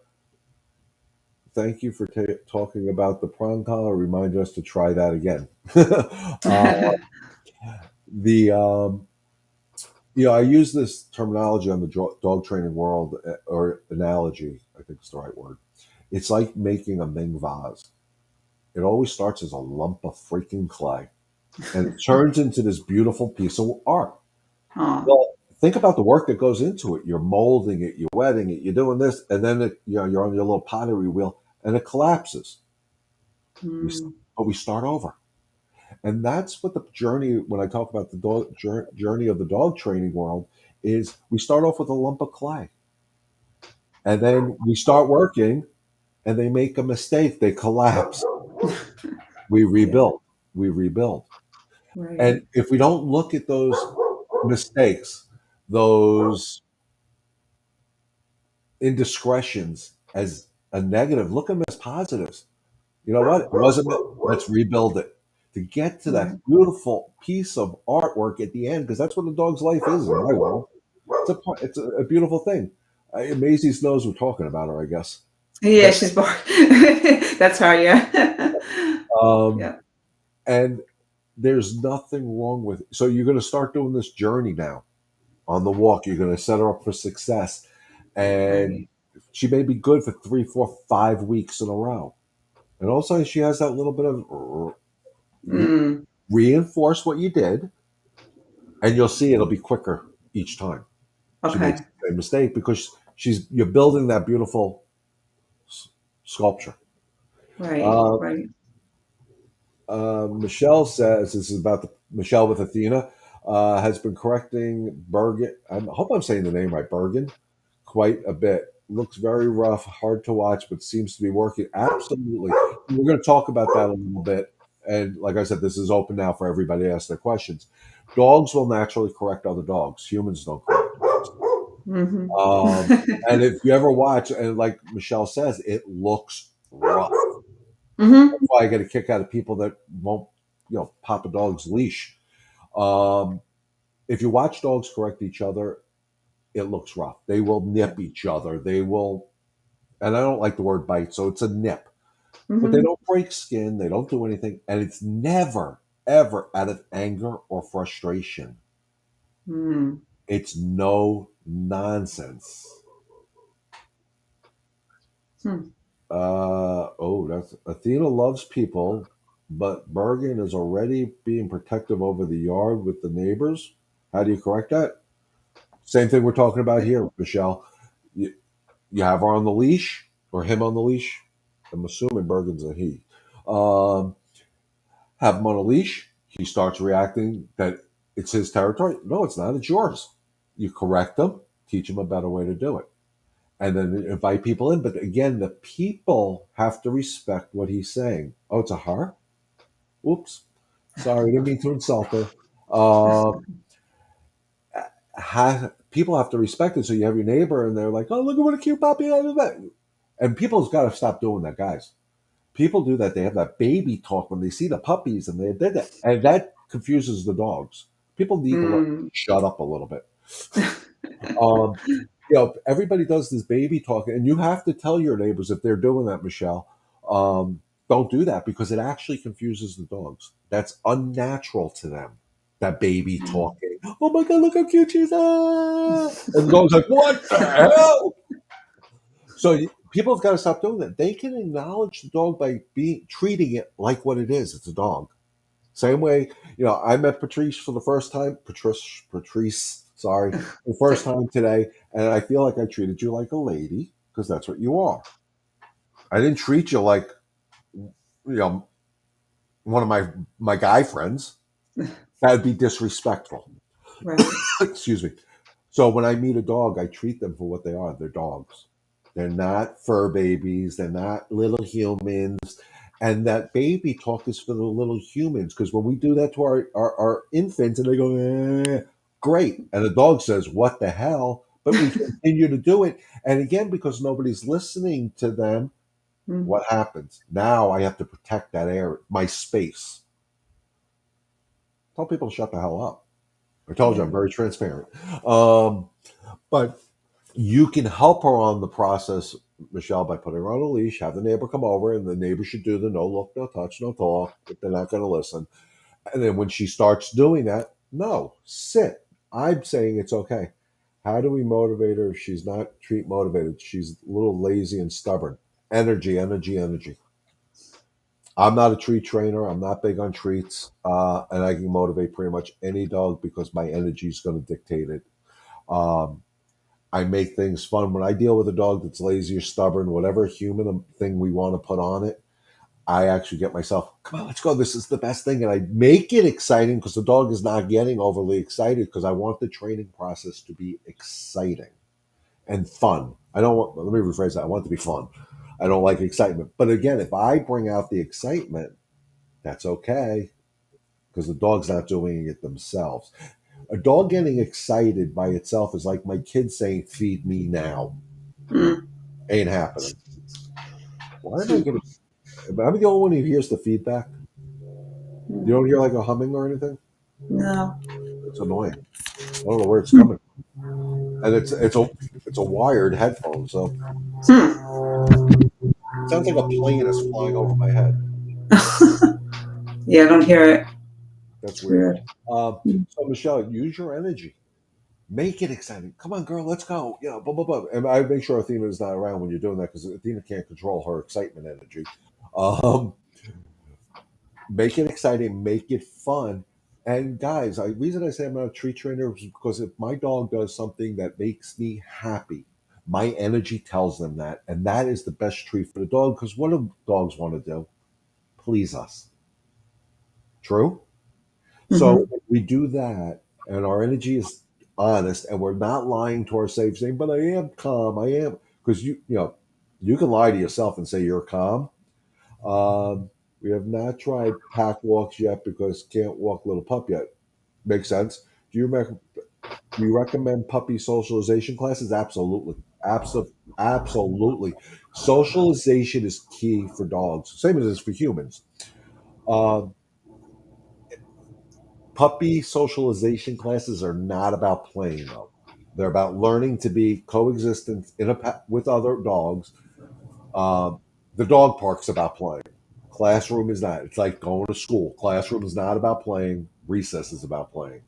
Thank you for talking about the prong collar. Remind us to try that again. uh, the I use this terminology on the dog training world or analogy. I think it's the right word. It's like making a Ming vase. It always starts as a lump of freaking clay, and it turns into this beautiful piece of art. Oh. Well, think about the work that goes into it. You're molding it, you're wetting it, you're doing this, and then you're on your little pottery wheel, and it collapses. We, Mm. but we start over. And that's what the journey, when I talk about the journey of the dog training world, is we start off with a lump of clay. And then we start working and they make a mistake. They collapse. We Yeah. rebuild. We rebuild. And Right. if we don't look at those mistakes, those indiscretions as a negative, look at them as positives. You know what? It wasn't it. Let's rebuild it to get to that Right. beautiful piece of artwork at the end, because that's what a dog's life is in my world. It's a beautiful thing. Maisie knows we're talking about her, I guess. Yeah, But she's bored. That's her, yeah. um, Yeah. and there's nothing wrong with. So you're going to start doing this journey now on the walk. You're going to set her up for success, and Right. she may be good for 3, 4, 5 weeks in a row. And also, she has that little bit of Mm. reinforce what you did, and you'll see it'll be quicker each time she makes Okay. the same mistake because you're building that beautiful s- sculpture. Right. Uh, Right. Michelle says this is about Michelle with Athena has been correcting Bergen. I hope I'm saying the name right. Bergen, quite a bit. Looks very rough, hard to watch, but seems to be working. Absolutely. We're going to talk about that a little bit. And like I said, this is open now for everybody to ask their questions. Dogs will naturally correct other dogs. Humans don't correct dogs. Hmm. Um, and if you ever watch, and like Michelle says, it looks rough. That's Hmm. why I get a kick out of people that won't, pop a dog's leash. Um, if you watch dogs correct each other, it looks rough. They will nip each other. They will, and I don't like the word bite, so it's a nip. But they Hmm. don't break skin. They don't do anything, and it's never, ever out of anger or frustration. Hmm. It's no nonsense. Hmm. That's Athena loves people, but Bergen is already being protective over the yard with the neighbors. How do you correct that? Same thing we're talking about here, Michelle. You, you have her on the leash or him on the leash. I'm assuming Bergen's a he. Um, have him on a leash. He starts reacting that it's his territory. No, it's not. It's yours. You correct him, teach him a better way to do it, and then invite people in. But again, the people have to respect what he's saying. Oh, it's a her? Oops. Sorry, didn't mean to insult her. Uh, People have to respect it. So you have your neighbor, and they're like, "Oh, look at what a cute puppy!" And people's got to stop doing that, guys. People do that. They have that baby talk when they see the puppies, and they did that, and that confuses the dogs. People need to learn Hmm. shut up a little bit. Um, everybody does this baby talk, and you have to tell your neighbors if they're doing that, Michelle. Don't do that because it actually confuses the dogs. That's unnatural to them. That baby talking. Oh my God, look how cute she is! Ah! And the dog's like, "What the hell?" So people have got to stop doing that. They can acknowledge the dog by being treating it like what it is. It's a dog. Same way, I met Patrice for the first time. Patrice, sorry, the It's first like, time today, and I feel like I treated you like a lady because that's what you are. I didn't treat you like know one of my guy friends. That'd be disrespectful. right. Excuse me. So when I meet a dog, I treat them for what they are. They're dogs. They're not fur babies. They're not little humans. And that baby talk is for the little humans. Because when we do that to our infants and they go, great. And the dog says, what the hell? But we continue to do it. And again, because nobody's listening to them, Hmm. what happens? Now I have to protect that area, my space. Tell people to shut the hell up. I told you Yeah. I'm very transparent. Um, but you can help her on the process, Michelle, by putting her on a leash, have the neighbor come over, and the neighbor should do the no look, no touch, no talk, if they're not going to listen. And then when she starts doing that, no, sit. I'm saying it's okay. How do we motivate her if she's not treat motivated? She's a little lazy and stubborn. Energy, energy, energy. I'm not a treat trainer. I'm not big on treats. And I can motivate pretty much any dog because my energy is going to dictate it. Um, I make things fun. When I deal with a dog that's lazy or stubborn, whatever human thing we want to put on it, I actually get myself, come on, let's go. This is the best thing. And I make it exciting because the dog is not getting overly excited because I want the training process to be exciting and fun. I don't want, let me rephrase that. I want it to be fun. I don't like excitement. But again, if I bring out the excitement, that's okay because the dog's not doing it themselves. A dog getting excited by itself is like my kids saying, feed me now. Hmm. Ain't happening. Why am I getting? Am I the only one who hears the feedback? You don't hear like a humming or anything? No. It's annoying. I don't know where it's coming from. And it's a wired headphone, so Hmm. it sounds like a plane is flying over my head. Yeah, I don't hear it. That's It's weird. weird. So Michelle, use your energy. Make it exciting. Come on, girl, let's go. Blah blah blah. And I make sure Athena is not around when you're doing that because Athena can't control her excitement energy. Um, Make it exciting, make it fun. And guys, the reason I say I'm not a tree trainer is because if my dog does something that makes me happy, my energy tells them that, and that is the best treat for the dog. Because what do dogs want to do? Please us. True? So Hmm. if we do that and our energy is honest and we're not lying to ourselves saying, but I am calm, I am, because you can lie to yourself and say you're calm. Um, we have not tried pack walks yet because can't walk little pup yet. Makes sense. Do you recommend puppy socialization classes? Absolutely. Absolutely. Socialization is key for dogs, same as it is for humans. Um, Puppy socialization classes are not about playing, though. They're about learning to be coexistent with other dogs. Um, the dog park's about playing. Classroom is not. It's like going to school. Classroom is not about playing. Recess is about playing.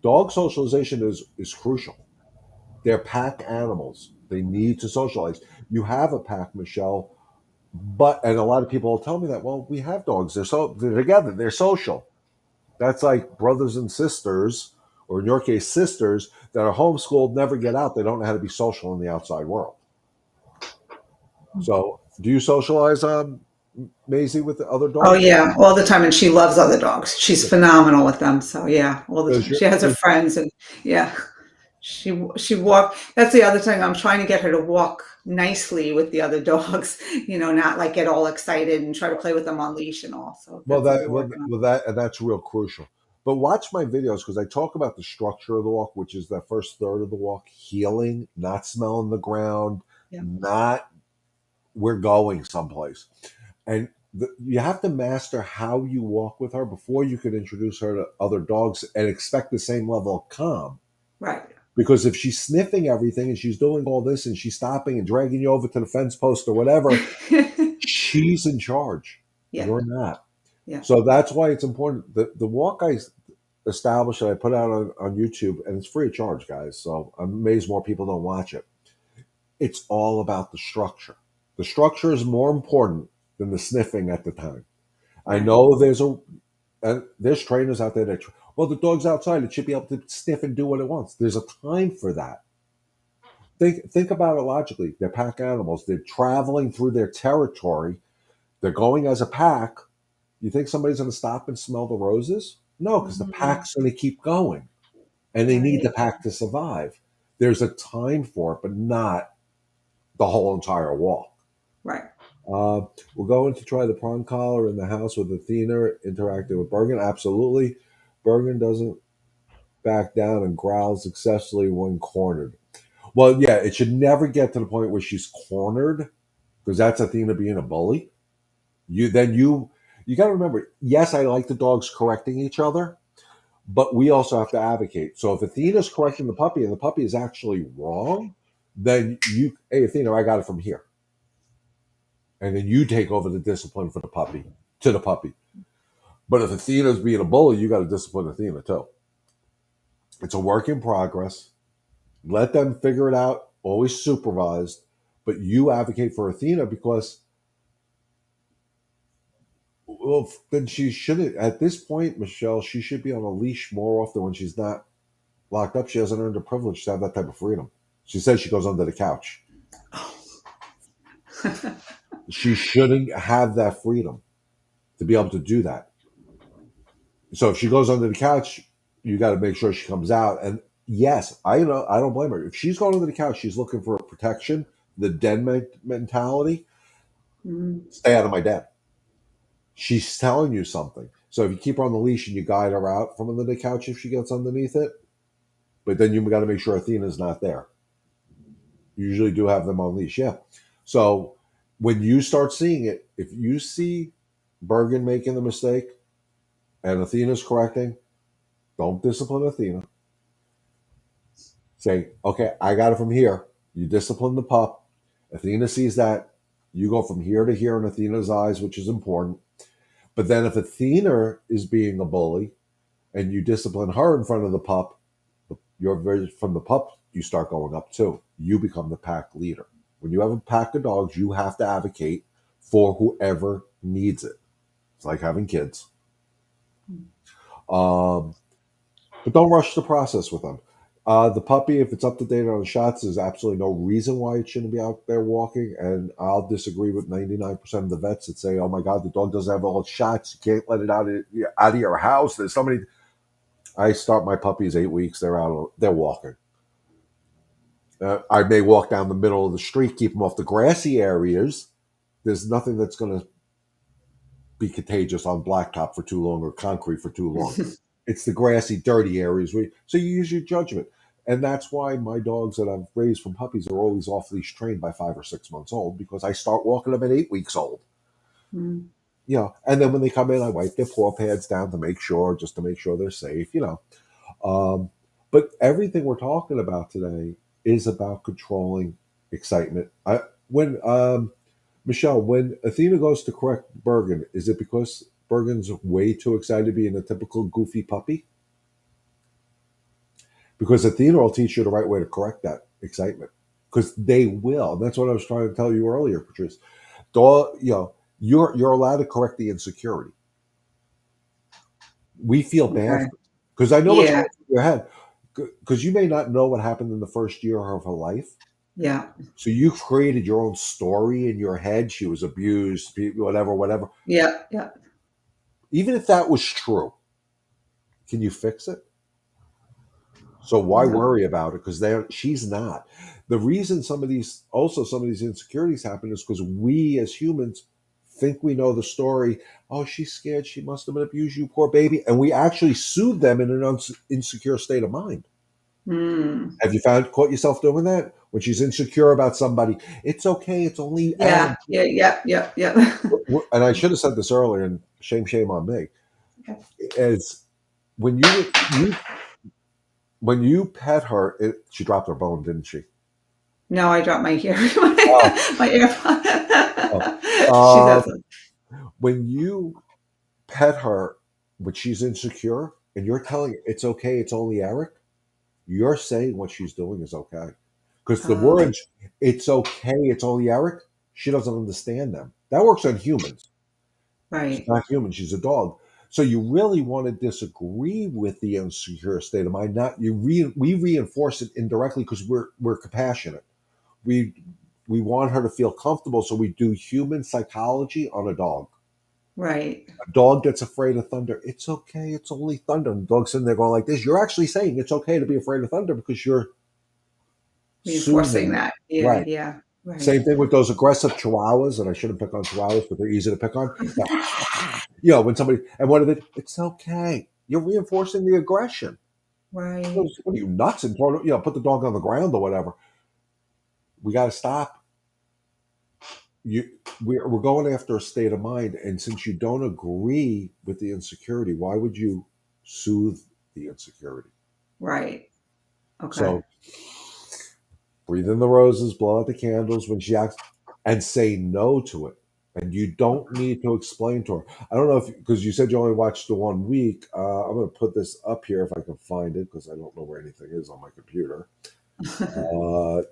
Dog socialization is crucial. They're pack animals. They need to socialize. You have a pack, Michelle, and a lot of people will tell me that. Well, we have dogs. They're together. They're social. That's like brothers and sisters, or in your case, sisters that are homeschooled, never get out. They don't know how to be social in the outside world. So, do you socialize, Maisie, with the other Oh dogs? yeah, all the time, and she loves other dogs. She's phenomenal with them. So yeah, all the Does time. your She has her does, friends, and yeah, she walk. That's the other thing. I'm trying to get her to walk nicely with the other dogs. Not like get all excited and try to play with them on leash and all. So well, that's what that we're well, working on. well, that and that's real crucial. But watch my videos because I talk about the structure of the walk, which is that first third of the walk, healing, not smelling the ground, Yeah, not we're going someplace. And you have to master how you walk with her before you can introduce her to other dogs and expect the same level of calm. right. Because if she's sniffing everything and she's doing all this and she's stopping and dragging you over to the fence post or whatever, she's in charge. Yeah, You're not. yeah, So that's why it's important. The walk I established that I put out on YouTube, and it's free of charge, guys. So I'm amazed more people don't watch it. It's all about the structure. The structure is more important than the sniffing at the time. I right. know there's trainers out there that well the dog's outside it should be able to sniff and do what it wants. There's a time for that. Think about it logically. They're pack animals. They're traveling through their territory. They're going as a pack. You think somebody's going to stop and smell the roses? No, because the Mhm. pack's going to keep going, and they need the Right, pack to survive. There's a time for it, but not the whole entire walk. right. Uh, we're going to try the prong collar in the house with Athena interacting with Bergen. Absolutely. Bergen doesn't back down and growls successfully when cornered. Well, yeah, it should never get to the point where she's cornered because that's Athena being a bully. You got to remember. Yes, I like the dogs correcting each other, but we also have to advocate. So if Athena's correcting the puppy and the puppy is actually wrong, then hey Athena, I got it from here, and then you take over the discipline for the puppy to the puppy. But if Athena's being a bully, you got to discipline Athena too. It's a work in progress. Let them figure it out, always supervised. But you advocate for Athena because, well, then she shouldn't, at this point, Michelle, she should be on a leash more often when she's not locked up. She hasn't earned the privilege to have that type of freedom. She says she goes under the couch. She shouldn't have that freedom to be able to do that. So if she goes under the couch, you got to make sure she comes out. And yes, I know I don't blame her. If she's going under the couch, she's looking for protection. The mentality. Mm, Stay out of my den. She's telling you something. So if you keep her on the leash and you guide her out from under the couch if she gets underneath it, but then you got to make sure Athena's not there. You usually do have them on leash, yeah. So when you start seeing it, if you see Bergen making the mistake and Athena's correcting, don't discipline Athena. Say, okay, I got it from here. You discipline the pup. Athena sees that. You go from here to here in Athena's eyes, which is important. But then if Athena is being a bully and you discipline her in front of the pup, from the pup, you start going up too. You become the pack leader. When you have a pack of dogs, you have to advocate for whoever needs it. It's like having kids. mm, Um, but don't rush the process with them. The puppy, if it's up to date on the shots, there's absolutely no reason why it shouldn't be out there walking. And I'll disagree with 99% of the vets that say, "Oh my God, the dog doesn't have all its shots. You can't let it out of your house." There's somebody. I start my puppies 8 weeks. They're out. They're walking. I may walk down the middle of the street, keep them off the grassy areas. There's nothing that's going to be contagious on blacktop for too long or concrete for too long. It's the grassy, dirty areas so you use your judgment. And that's why my dogs that I've raised from puppies are always off leash trained by 5 or 6 months old because I start walking them at 8 weeks old. Mm. And then when they come in, I wipe their paw pads down to make sure, just to make sure they're safe. Um, but everything we're talking about today is about controlling excitement. When Michelle, when Athena goes to correct Bergen, is it because Bergen's way too excited to be in a typical goofy puppy? Because Athena will teach you the right way to correct that excitement. Because they will. And that's what I was trying to tell you earlier, Patrice. Dog, you're allowed to correct the insecurity. We feel bad Okay. because I know what's Yeah. going through your head. Because you may not know what happened in the first year of her life. Yeah. So you created your own story in your head. She was abused, whatever, whatever. Yeah. Yeah. Even if that was true, can you fix it? So why No. worry about it? Because she's not. The reason some of these insecurities happen is because we as humans think we know the story. Oh, she's scared. She must have been abused. You poor baby. And we actually soothe them in an insecure state of mind. Mm. Have you caught yourself doing that when she's insecure about somebody? It's okay. It's only Yeah. Aaron. Yeah. Yeah. Yeah. Yeah. And I should have said this earlier. And shame on me. Okay. Is when you pet her, she dropped her bone, didn't she? No, I dropped my ear, Oh, my oh. AirPod. She Uh, doesn't. when you pet her when she's insecure and you're telling her it's okay, it's only Eric, you're saying what she's doing is okay. Because the Oh, words, it's okay, it's only Eric, she doesn't understand them. That works on humans. She's right. not human, she's a dog. So you really want to disagree with the insecure state of mind. Not you. We reinforce it indirectly because we're compassionate. We we want her to feel comfortable, so we do human psychology on a dog. Right. A dog gets afraid of thunder. It's okay. It's only thunder. And the dog's sitting there going like this. You're actually saying it's okay to be afraid of thunder because you're Reinforcing soothing. that. Yeah. Right. Yeah. Right. Same thing with those aggressive chihuahuas, and I shouldn't pick on chihuahuas, but they're easy to pick on. When somebody, and what are they? It's okay. You're reinforcing the aggression. Right. What are you, nuts? And put the dog on the ground or whatever. We got to stop. You, we're going after a state of mind. And since you don't agree with the insecurity, why would you soothe the insecurity? Right. Okay. So breathe in the roses, blow out the candles when she acts, and say no to it. And you don't need to explain to her. I don't know if because you said you only watched the 1 week. I'm going to put this up here if I can find it because I don't know where anything is on my computer.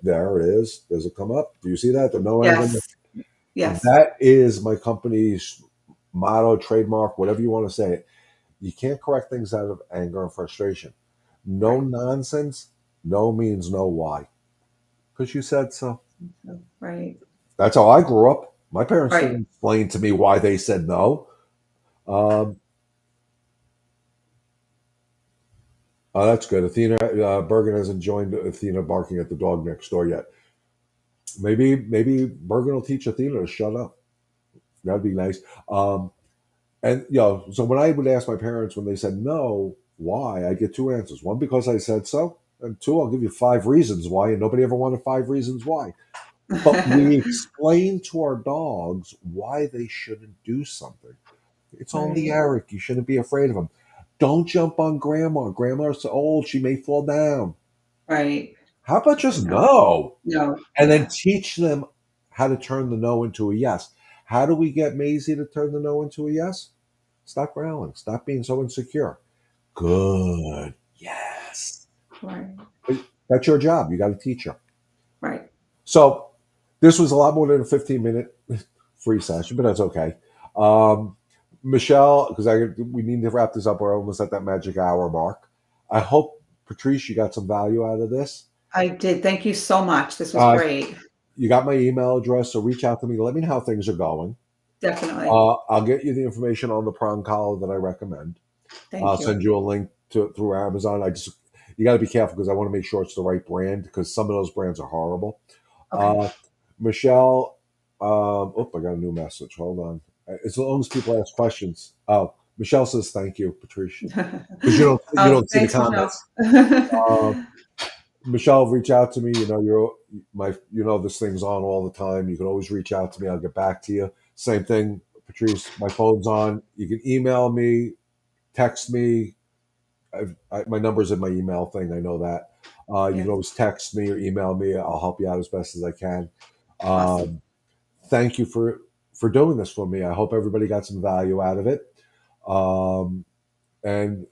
There it is. Does it come up? Do you see that? The no anger. Yes. Yes. That is my company's motto, trademark, whatever you want to say it. You can't correct things out of anger and frustration. No Right. nonsense. No means no. Why? Because you said so. Right. That's how I grew up. My parents Right. didn't explain to me why they said no. Um, that's good. Athena Bergen hasn't joined Athena barking at the dog next door yet. Maybe Bergen will teach Athena to shut up. That'd be nice. And so when I would ask my parents when they said no, why? I get two answers. One, because I said so, and two, I'll give you 5 reasons why, and nobody ever wanted 5 reasons why. But we explain to our dogs why they shouldn't do something. It's only Right. Eric. You shouldn't be afraid of him. Don't jump on grandma. Grandma's so old, she may fall down. Right. How about I just know. no? No. And then Yeah. teach them how to turn the no into a yes. How do we get Maisie to turn the no into a yes? Stop growling. Stop being so insecure. Good. Yes. Right. That's your job. You got to teach her. Right. So this was a lot more than a 15-minute free session, but that's okay. Um, Michelle, because we need to wrap this up. We're almost at that magic hour mark. I hope Patrice, you got some value out of this. I did. Thank you so much. This was Uh, great. you got my email address, so reach out to me. Let me know how things are going. Definitely. I'll get you the information on the prong collar that I recommend. I'll Thank you. send you a link to through Amazon. You got to be careful because I want to make sure it's the right brand because some of those brands are horrible. Okay. Uh, Michelle, oh, I got a new message. Hold on. As long as people ask questions. Oh, Michelle says thank you, Patrice, because you Oh, don't see the thanks, Michelle. comments. Uh, Michelle, reach out to me. You know this thing's on all the time. You can always reach out to me. I'll get back to you. Same thing, Patrice. My phone's on. You can email me, text me. My number's in my email thing. I know that. You can Yes. always text me or email me. I'll help you out as best as I can. Awesome. Um, Thank you for doing this for me. I hope everybody got some value out of it. Um, and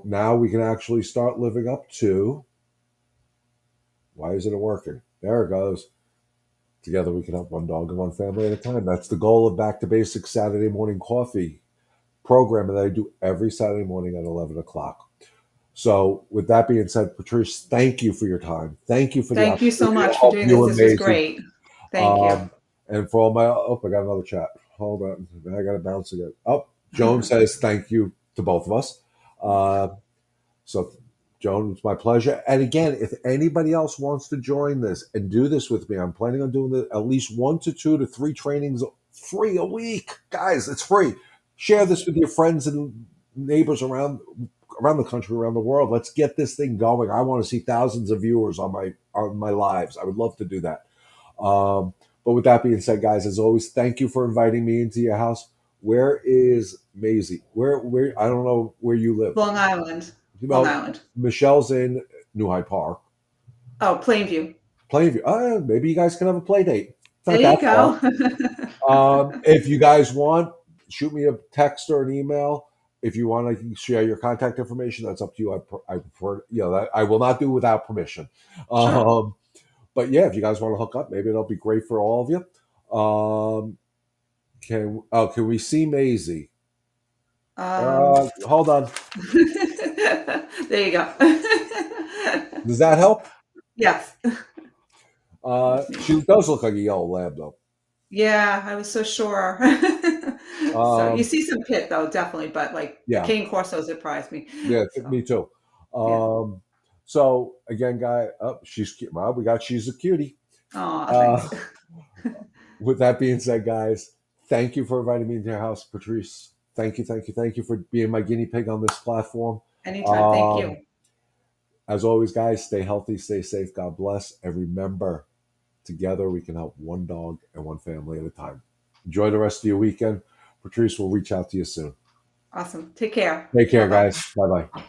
now we can actually start living up to. Why isn't it working? There it goes. Together we can help one dog and one family at a time. That's the goal of Back to Basics Saturday Morning Coffee program that I do every Saturday morning at 11 o'clock. So, with that being said, Patrice, thank you for your time. Thank you for the Thank you so opportunity to much for help doing you this. and This was Maisie. great. Thank you. Um, and for all my, oh, I got another chat. Hold on. I got to bounce again. Oh, Joan says thank you to both of us. Uh, so, Joan, it's my pleasure. And again, if anybody else wants to join this and do this with me, I'm planning on doing at least 1 to 2 to 3 trainings free a week. Guys, it's free. Share this Awesome. with your friends and neighbors around the country, around the world. Let's get this thing going. I want to see thousands of viewers on my lives. I would love to do that. But with that being said, guys, as always, thank you for inviting me into your house. Where is Maisie? Where I don't know where you live. Long Island. Long Well, Island. Michelle's in New Hyde Park, Oh, Plainview. Plainview. Maybe you guys can have a play date. It's There not you that far. go. If you guys want, shoot me a text or an email. If you want to share your contact information, that's up to you. I prefer, that I will not do without permission. Sure. Um, but yeah, if you guys want to hook up, maybe it'll be great for all of you. Can we see Maisie? Um, Hold on. there you go. Does that help? Yes. That's She me. does look like a yellow lab, though. Yeah, I was so sure. So you Um, see some pit though, definitely, but like the yeah, cane corso surprised me. yeah, So me too. yeah. Um, so again, guy, she's cute. Well, she's a cutie. Oh, Uh, thanks. with that being said, guys, thank you for inviting me into your house, Patrice. Thank you for being my guinea pig on this platform. Anytime. Thank Um, you. as always, guys, stay healthy, stay safe. God bless, and remember, together we can help one dog and one family at a time. Enjoy the rest of your weekend. Patrice will reach out to you soon. Awesome. Take care. Take Bye care, bye. guys. Bye bye.